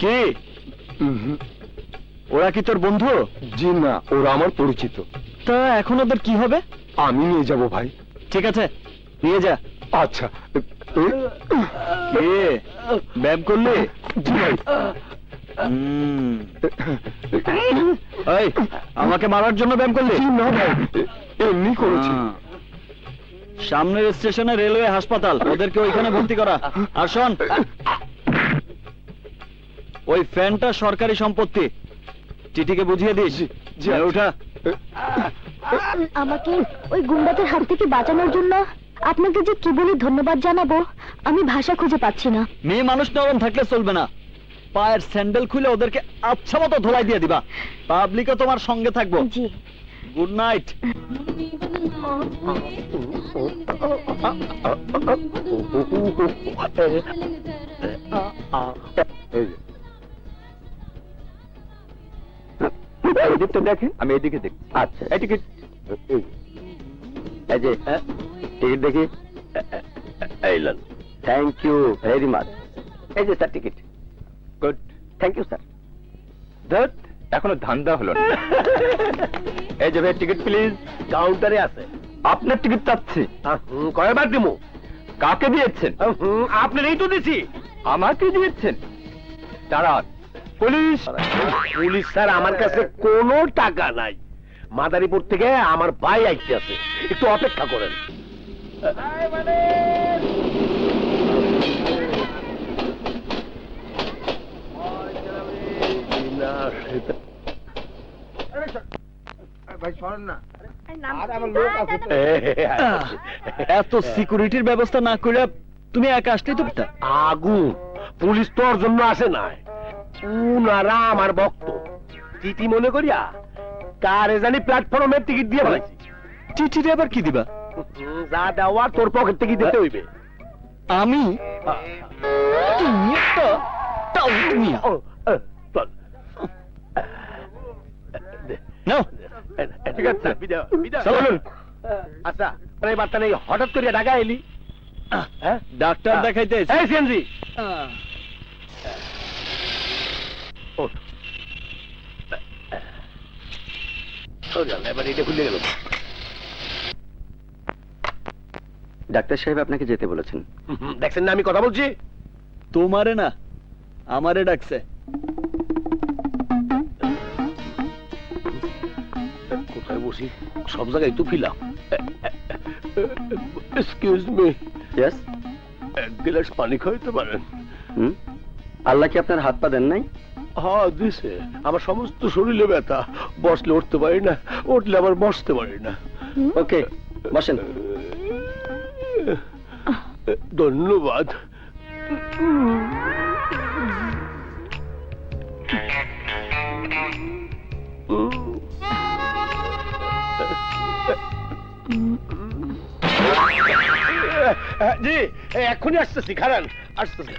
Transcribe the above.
কে ওরা? কি তোর বন্ধু? জি না, ওরা আমার পরিচিত। তা এখন ওদের কি হবে? আমি নিয়ে যাব ভাই। ঠিক আছে, নিয়ে যা। আচ্ছা। কে ব্যায়াম করলে? জি ভাই। এই, আমাকে মারার জন্য ব্যায়াম করলে? জি না ভাই, এমনি করেছি। সামনের স্টেশনে রেলওয়ে হাসপাতাল, ওদেরকে ওইখানে ভর্তি করা। আর শোন, ওই ফ্যানটা সরকারি সম্পত্তি, চিঠিকে বুঝিয়ে দিস। জি, ওঠা। আমাকে ওই গুন্ডাদের হাত থেকে বাঁচানোর জন্য আপনাকে যে কি বলে ধন্যবাদ জানাবো আমি ভাষা খুঁজে পাচ্ছি না। মেয়ে মানুষ নরম থাকলে চলবে না, পায়ের স্যান্ডেল খুলে ওদেরকে আচ্ছা মতো ধোলাই দিয়ে দিবা। পাবলিকও তোমার সঙ্গে থাকবো। জি, গুড নাইট। এদিকটা দেখেন, আমি এদিকে দেখি। আচ্ছা, এই টিকিট, এই যে টিকিট দেখি। এই লন। Thank you very much. এই যে sir ticket. Good, thank you sir. ধত, এখনো ধান্দা হলো না। এই যে ভাই টিকিট প্লিজ। কাউন্টারে আছে। আপনার টিকিট চাচ্ছি। কয়বার দিমু? কাকে দিয়েছেন? আপনারই তো দিছি। আমাকে দিয়েছেন? দাঁড়ান। পুলিশ। পুলিশ স্যার, আমার কাছে কোনো টাকা নাই। মাদারীপুর থেকে আমার ভাই আইতে আছে, একটু অপেক্ষা করেন। এত সিকিউরিটির ব্যবস্থা না করে তুমি একা আসলেই তো। আগুন পুলিশ তোর জন্য আসে নাই, উনারা আমার ভক্ত। চিঠি মনে করিয়া কারে জানি প্ল্যাটফর্মের টিকিট দিয়ে ফেলাইছি। চিঠিটা আবার কি দিবা? যা দেওয়ার তোর পকেট থেকে দিতে হইবে। আমি? তুমি একটা টাউট মিয়া। চল। নাও। ঠিক আছে, চলুন। আচ্ছা, এই বার্তা নেই, হঠাৎ করে ঢাকা এলি? ডাক্তার দেখাইতে এসেছি। এই সিএনজি, এবার এটা খুলে গেল। ডাক্তার সাহেব আপনাকে যেতে বলেছেন। দেখছেন না আমি কথা বলছি? তোমারে না, আমারে ডাকছে। কোথায় বসি? সব জায়গায় তো ফিলাম। Excuse me. ইয়েস। এক গ্লাস পানি খাইতে পারেন? আল্লাহ কি আপনার হাত পা দেন নাই? হ্যাঁ দিছে। আমার সমস্ত শরীরে ব্যথা, বসলে উঠতে পারি না, উঠলে আবার বসতে পারি না। ওকে, বসেন। ধন্যবাদ। জি, এক্ষুনি আসতেছি, খারান আসতেছি।